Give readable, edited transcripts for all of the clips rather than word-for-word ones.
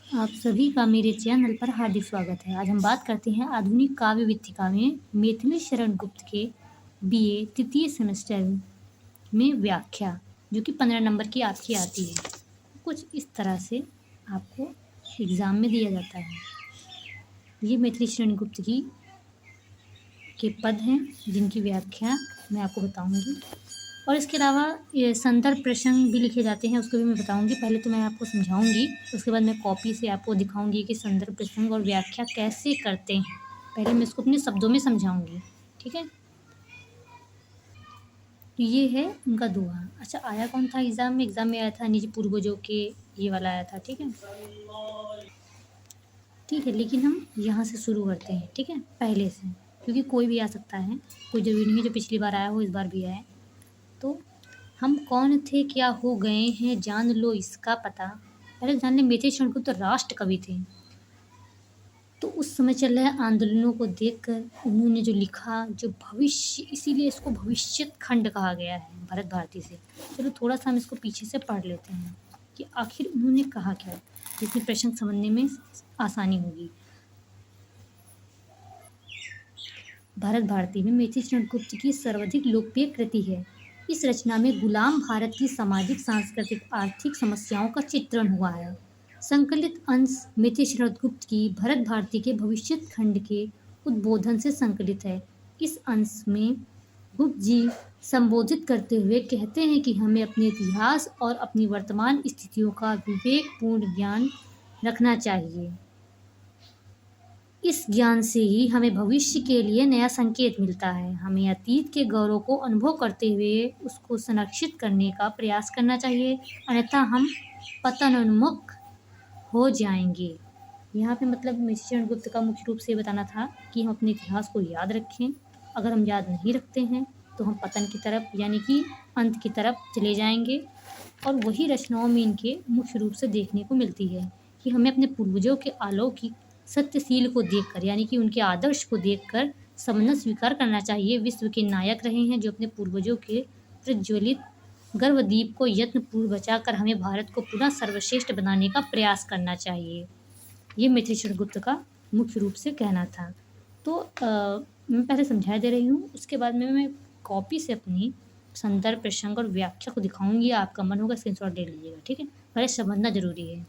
आप सभी का मेरे चैनल पर हार्दिक स्वागत है। आज हम बात करते हैं आधुनिक काव्य विथिका में मैथिली शरण गुप्त के बीए तृतीय सेमेस्टर में व्याख्या, जो कि 15 नंबर की आपकी आती है। कुछ इस तरह से आपको एग्ज़ाम में दिया जाता है। ये मैथिली शरण गुप्त की के पद हैं जिनकी व्याख्या मैं आपको बताऊंगी, और इसके अलावा ये संदर्भ प्रसंग भी लिखे जाते हैं, उसको भी मैं बताऊंगी। पहले तो मैं आपको समझाऊंगी, उसके बाद मैं कॉपी से आपको दिखाऊंगी कि संदर्भ प्रसंग और व्याख्या कैसे करते हैं। पहले मैं इसको अपने शब्दों में समझाऊंगी, ठीक है। तो ये है उनका दोहा। अच्छा, आया कौन था एग्ज़ाम में? एग्ज़ाम में आया था निज पूर्वजों के, ये वाला आया था, ठीक है। ठीक है, लेकिन हम यहाँ से शुरू करते हैं, ठीक है, पहले से, क्योंकि कोई भी आ सकता है, कोई ज़रूरी नहीं है जो पिछली बार आया हो इस बार भी आए। तो हम कौन थे, क्या हो गए हैं, जान लो इसका पता। पहले जान लें, मैथिली शरण गुप्त राष्ट्र कवि थे। तो उस समय चल रहे आंदोलनों को देखकर उन्होंने जो लिखा, जो भविष्य, इसीलिए इसको भविष्य खंड कहा गया है भरत भारती से। चलो थोड़ा सा हम इसको पीछे से पढ़ लेते हैं कि आखिर उन्होंने कहा क्या, जिससे प्रश्न समझने में आसानी होगी। भरत भारती में मैथिली शरण गुप्त की सर्वाधिक लोकप्रिय कृति है। इस रचना में गुलाम भारत की सामाजिक, सांस्कृतिक, आर्थिक समस्याओं का चित्रण हुआ है। संकलित अंश मैथिली शरण गुप्त की भरत भारती के भविष्य खंड के उद्बोधन से संकलित है। इस अंश में गुप्त जी संबोधित करते हुए कहते हैं कि हमें अपने इतिहास और अपनी वर्तमान स्थितियों का विवेकपूर्ण ज्ञान रखना चाहिए। इस ज्ञान से ही हमें भविष्य के लिए नया संकेत मिलता है। हमें अतीत के गौरव को अनुभव करते हुए उसको संरक्षित करने का प्रयास करना चाहिए, अन्यथा हम पतनोन्मुख हो जाएंगे। यहाँ पे मतलब मैथिली शरण गुप्त का मुख्य रूप से बताना था कि हम अपने इतिहास को याद रखें। अगर हम याद नहीं रखते हैं तो हम पतन की तरफ, यानी कि अंत की तरफ चले जाएंगे। और वही रचनाओं में इनके मुख्य रूप से देखने को मिलती है कि हमें अपने पूर्वजों के अलौकिक सत्यशील को देखकर, यानी कि उनके आदर्श को देखकर समझना स्वीकार करना चाहिए। विश्व के नायक रहे हैं जो अपने पूर्वजों के प्रज्वलित गर्वदीप को यत्नपूर्वक बचाकर हमें भारत को पुनः सर्वश्रेष्ठ बनाने का प्रयास करना चाहिए। ये मैथिली शरण गुप्त का मुख्य रूप से कहना था। तो मैं पहले समझा दे रही हूँ, उसके बाद में मैं कॉपी से अपनी संदर्भ प्रसंग और व्याख्या को दिखाऊंगी। आपका मन होगा स्क्रीनशॉट ले लीजिएगा, ठीक है। पहले समझना जरूरी है।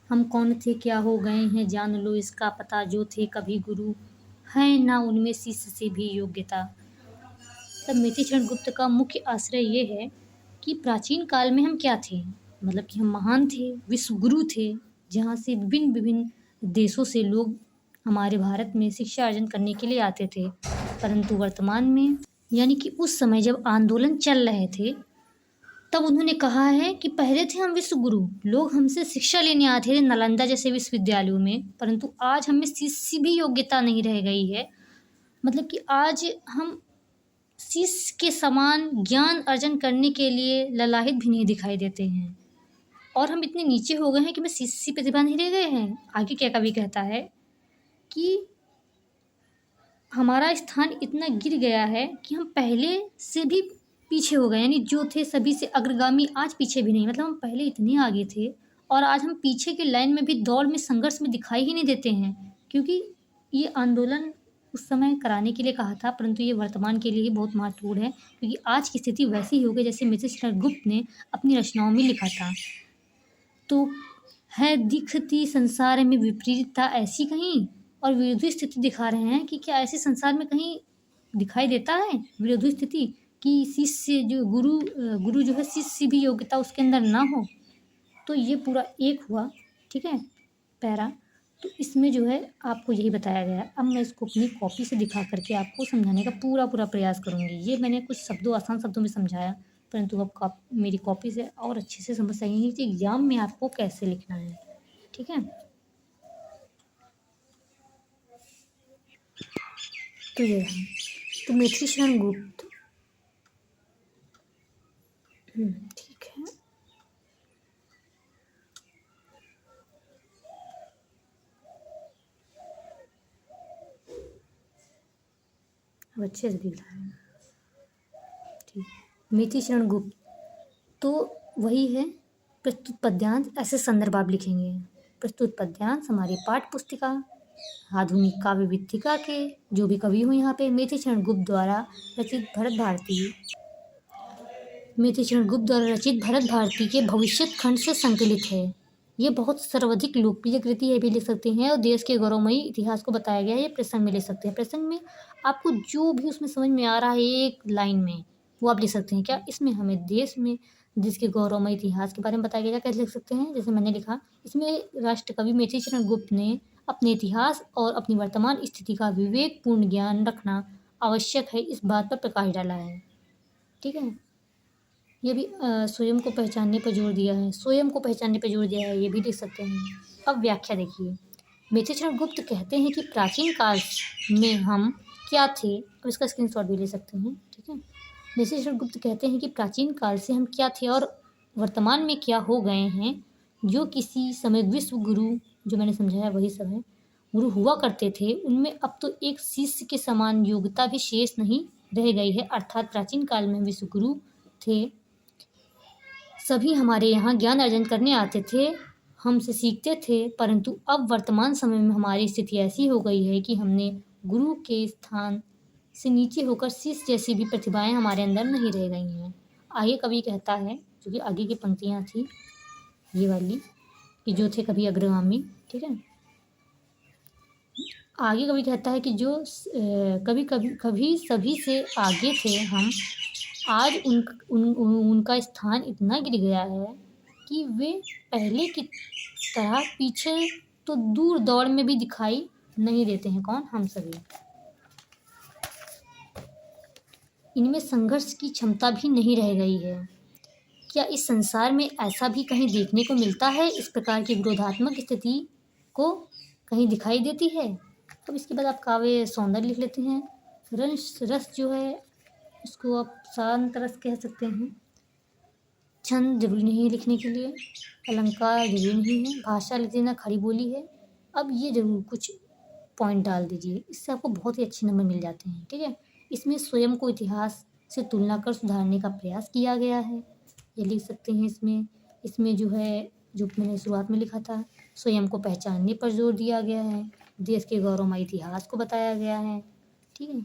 हम कौन थे, क्या हो गए हैं, जान लो इसका पता, जो थे कभी गुरु, है ना उनमें शिष्य से भी योग्यता। तब मैथिली शरण गुप्त का मुख्य आश्रय ये है कि प्राचीन काल में हम क्या थे, मतलब कि हम महान थे, विश्व गुरु थे, जहाँ से विभिन्न विभिन्न देशों से लोग हमारे भारत में शिक्षा अर्जन करने के लिए आते थे। परंतु वर्तमान में, यानी कि उस समय जब आंदोलन चल रहे थे, तब उन्होंने कहा है कि पहले थे हम विश्व गुरु, लोग हमसे शिक्षा लेने आते थे नालंदा जैसे विश्वविद्यालयों में, परंतु आज हमें शिष्य भी योग्यता नहीं रह गई है। मतलब कि आज हम शिष्य के समान ज्ञान अर्जन करने के लिए ललाहित भी नहीं दिखाई देते हैं, और हम इतने नीचे हो गए हैं कि मैं शिष्य प्रतिभा नहीं रह गए हैं। आगे क्या कवि कहता है कि हमारा स्थान इतना गिर गया है कि हम पहले से भी पीछे हो गए, यानी जो थे सभी से अग्रगामी, आज पीछे भी नहीं। मतलब हम पहले इतने आगे थे और आज हम पीछे के लाइन में भी, दौड़ में, संघर्ष में दिखाई ही नहीं देते हैं। क्योंकि ये आंदोलन उस समय कराने के लिए कहा था, परंतु ये वर्तमान के लिए ही बहुत महत्वपूर्ण है, क्योंकि आज की स्थिति वैसी ही हो गई जैसे मैथिली शरण गुप्त ने अपनी रचनाओं में लिखा था। तो है दिखती संसार में विपरीतता ऐसी कहीं, और विरोधी स्थिति दिखा रहे हैं कि क्या ऐसे संसार में कहीं दिखाई देता है विरोधी स्थिति, कि शिष्य जो गुरु जो है शिष्य भी योग्यता उसके अंदर ना हो। तो ये पूरा एक हुआ, ठीक है, पैरा। तो इसमें जो है आपको यही बताया गया है। अब मैं इसको अपनी कॉपी से दिखा करके आपको समझाने का पूरा पूरा प्रयास करूँगी। ये मैंने कुछ शब्दों, आसान शब्दों में समझाया, परंतु अब मेरी कॉपी से और अच्छे से समझ सकेंगे कि एग्ज़ाम में आपको कैसे लिखना है, ठीक है। तो ये है, तो मैथिली शरण गुप्त, ठीक है। अब अच्छे से दिख रहा है, ठीक। मैथिली शरण गुप्त, तो वही है प्रस्तुत पद्यांश, ऐसे संदर्भ आप लिखेंगे। प्रस्तुत पद्यांश हमारी पाठ्य पुस्तिका आधुनिक काव्य विथिका के जो भी कवि हुए यहाँ पे मेथिचरण गुप्त द्वारा रचित भरत भारती के भविष्यत खंड से संकलित है। ये बहुत सर्वाधिक लोकप्रिय कृति है भी लिख सकते हैं और देश के गौरवमयी इतिहास को बताया गया है। ये प्रसंग में लिख सकते हैं। प्रसंग में आपको जो भी उसमें समझ में आ रहा है एक लाइन में वो आप लिख सकते हैं। क्या इसमें हमें देश के गौरवमय इतिहास के बारे में बताया गया, कैसे लिख सकते हैं। जैसे मैंने लिखा, इसमें राष्ट्रकवि मेथिचरण गुप्त ने अपने इतिहास और अपनी वर्तमान स्थिति का विवेकपूर्ण ज्ञान रखना आवश्यक है इस बात पर प्रकाश डाला है। ठीक है, ये भी स्वयं को पहचानने पर जोर दिया है, ये भी लिख सकते हैं। अब व्याख्या देखिए, मेथिचरण गुप्त कहते हैं कि प्राचीन काल में हम क्या थे। अब इसका स्क्रीनशॉट भी ले सकते हैं। ठीक है, मेथिचरण गुप्त कहते हैं कि प्राचीन काल से हम क्या थे और वर्तमान में क्या हो गए हैं। जो किसी समय विश्व गुरु, जो मैंने समझाया वही सब है, गुरु हुआ करते थे, उनमें अब तो एक शिष्य के समान योग्यता भी शेष नहीं रह गई है। अर्थात प्राचीन काल में विश्व गुरु थे, सभी हमारे यहाँ ज्ञान अर्जन करने आते थे, हमसे सीखते थे, परंतु अब वर्तमान समय में हमारी स्थिति ऐसी हो गई है कि हमने गुरु के स्थान से नीचे होकर शिष्य जैसी भी प्रतिभाएं हमारे अंदर नहीं रह गई हैं। आगे कवि कहता है, जो कि आगे की पंक्तियाँ थी ये वाली, कि जो थे कभी अग्रगामी। ठीक है, आगे कवि कहता है कि जो कभी सभी से आगे थे हम, आज उनका स्थान इतना गिर गया है कि वे पहले की तरह पीछे तो दूर दौड़ में भी दिखाई नहीं देते हैं। कौन? हम सभी। इनमें संघर्ष की क्षमता भी नहीं रह गई है। क्या इस संसार में ऐसा भी कहीं देखने को मिलता है? इस प्रकार की विरोधात्मक स्थिति को कहीं दिखाई देती है? अब इसके बाद आप काव्य सौंदर्य लिख लेते हैं। रस जो है इसको आप शांत रस कह सकते हैं। छंद जरूरी नहीं है लिखने के लिए, अलंकार जरूरी नहीं है, भाषा लिख देना खड़ी बोली है। अब ये जरूर कुछ पॉइंट डाल दीजिए, इससे आपको बहुत ही अच्छे नंबर मिल जाते हैं। ठीक है, इसमें स्वयं को इतिहास से तुलना कर सुधारने का प्रयास किया गया है, ये लिख सकते हैं। इसमें जो है, जो मैंने शुरुआत में लिखा था, स्वयं को पहचानने पर जोर दिया गया है, देश के गौरवमय इतिहास को बताया गया है। ठीक है,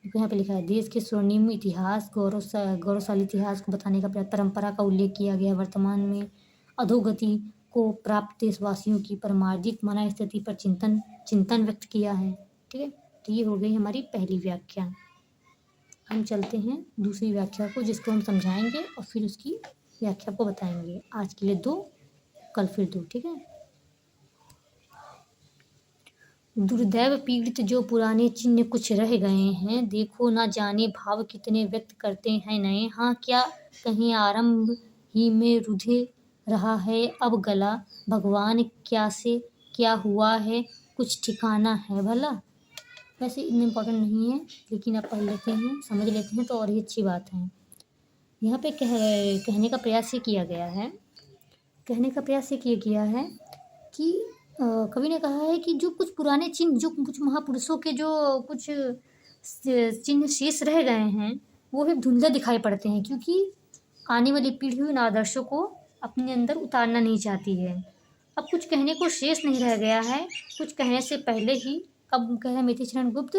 यहाँ पे लिखा है देश के स्वर्णिम इतिहास, गौरवशाली इतिहास को बताने का परंपरा का उल्लेख किया गया है। वर्तमान में अधोगति को प्राप्त देशवासियों की परमार्जित मना स्थिति पर चिंतन व्यक्त किया है। ठीक है, तो ये हो गई हमारी पहली व्याख्या। हम चलते हैं दूसरी व्याख्या को, जिसको हम समझाएंगे और फिर उसकी व्याख्या को बताएंगे। आज के लिए 2, कल फिर 2। ठीक है, दुर्दैव पीड़ित जो पुराने चिन्ह कुछ रह गए हैं, देखो ना जाने भाव कितने व्यक्त करते हैं नए। हाँ, क्या कहीं आरंभ ही में रुधे रहा है अब गला, भगवान क्या से क्या हुआ है कुछ ठिकाना है भला। वैसे इतना इम्पोर्टेंट नहीं है, लेकिन आप पढ़ लेते हैं, समझ लेते हैं तो और ही अच्छी बात है। यहाँ पे कहने का प्रयास ये किया गया है कि कवि ने कहा है कि जो कुछ पुराने चिन्ह, जो कुछ महापुरुषों के जो कुछ चिन्ह शेष रह गए हैं, वो भी धुंधले दिखाई पड़ते हैं, क्योंकि आने वाली पीढ़ी उन आदर्शों को अपने अंदर उतारना नहीं चाहती है। अब कुछ कहने को शेष नहीं रह गया है, कुछ कहने से पहले ही अब कह रहे मेथिचरण गुप्त,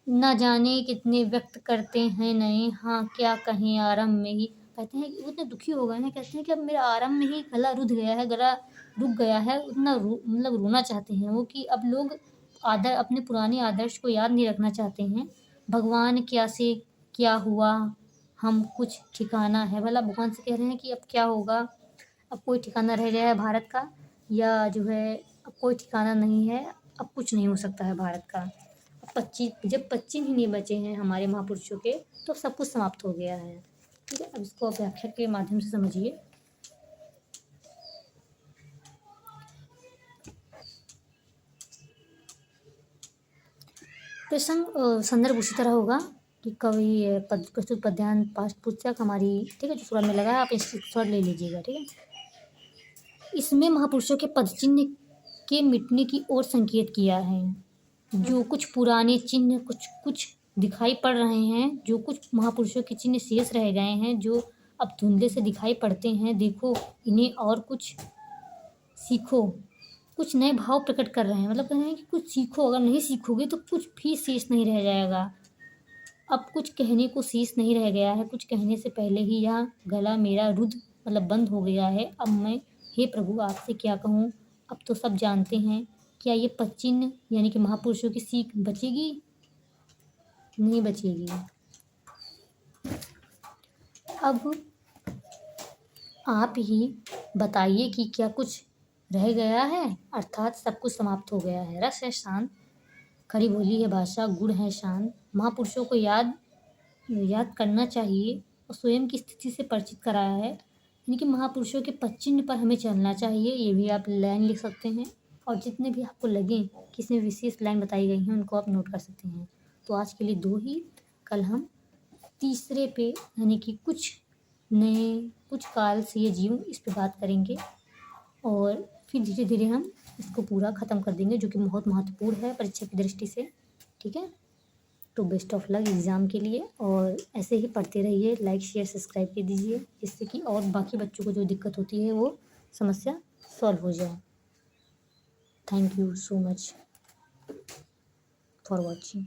न जाने कितने व्यक्त करते हैं नए। हाँ, क्या कहें आरंभ में ही, कहते हैं उतने दुखी हो गए हैं, कहते हैं कि अब मेरा आरंभ में ही गला रुक गया है, उतना मतलब रोना चाहते हैं वो, कि अब लोग अपने पुराने आदर्श को याद नहीं रखना चाहते हैं। भगवान क्या से क्या हुआ हम कुछ ठिकाना है भला, भगवान से कह रहे हैं कि अब क्या होगा, अब कोई ठिकाना रह गया है भारत का, या जो है अब कोई ठिकाना नहीं है, अब कुछ नहीं हो सकता है भारत का। अब जब 25 ही नहीं बचे हैं हमारे महापुरुषों के, तो सब कुछ समाप्त हो गया है। ठीक है, अब इसको आप व्याख्या के माध्यम से समझिए। प्रसंग संदर्भ उसी तरह होगा कि कवि प्रस्तुत पद्यांश पाठ्य पुस्तक हमारी, ठीक है, जो शुरुआत में लगा है, आप स्क्रीनशॉट ले लीजिएगा। ठीक है, इसमें महापुरुषों के पदचिन्ह के मिटने की ओर संकेत किया है। जो कुछ पुराने चिन्ह कुछ दिखाई पड़ रहे हैं, जो कुछ महापुरुषों के चिन्ह शेष रह गए हैं, जो अब धुंधले से दिखाई पड़ते हैं, देखो इन्हें और कुछ सीखो, कुछ नए भाव प्रकट कर रहे हैं, मतलब कह रहे हैं कि कुछ सीखो, अगर नहीं सीखोगे तो कुछ भी शेष नहीं रह जाएगा। अब कुछ कहने को शेष नहीं रह गया है, कुछ कहने से पहले ही यह गला मेरा रुद्ध मतलब बंद हो गया है। अब मैं हे प्रभु आपसे क्या कहूँ, अब तो सब जानते हैं। क्या ये पच्चीन यानी कि महापुरुषों की सीख बचेगी? नहीं बचेगी। अब आप ही बताइए कि क्या कुछ रह गया है, अर्थात सब कुछ समाप्त हो गया है। रस है शांत, खरी बोली है भाषा, गुण है शान। महापुरुषों को याद करना चाहिए और स्वयं की स्थिति से परिचित कराया है, यानी कि महापुरुषों के पदचिह्न पर हमें चलना चाहिए। ये भी आप लाइन लिख सकते हैं, और जितने भी आपको लगे कि इसमें विशेष लाइन बताई गई हैं उनको आप नोट कर सकते हैं। तो आज के लिए 2 ही, कल हम तीसरे पे यानी कि कुछ काल से ये जीव इस पे बात करेंगे, और फिर धीरे धीरे हम इसको पूरा ख़त्म कर देंगे, जो कि बहुत महत्वपूर्ण है परीक्षा की दृष्टि से। ठीक है, तो बेस्ट ऑफ लक एग्ज़ाम के लिए, और ऐसे ही पढ़ते रहिए, लाइक शेयर सब्सक्राइब कर दीजिए, जिससे कि और बाकी बच्चों को जो दिक्कत होती है वो समस्या सॉल्व हो जाए। Thank you so much for watching.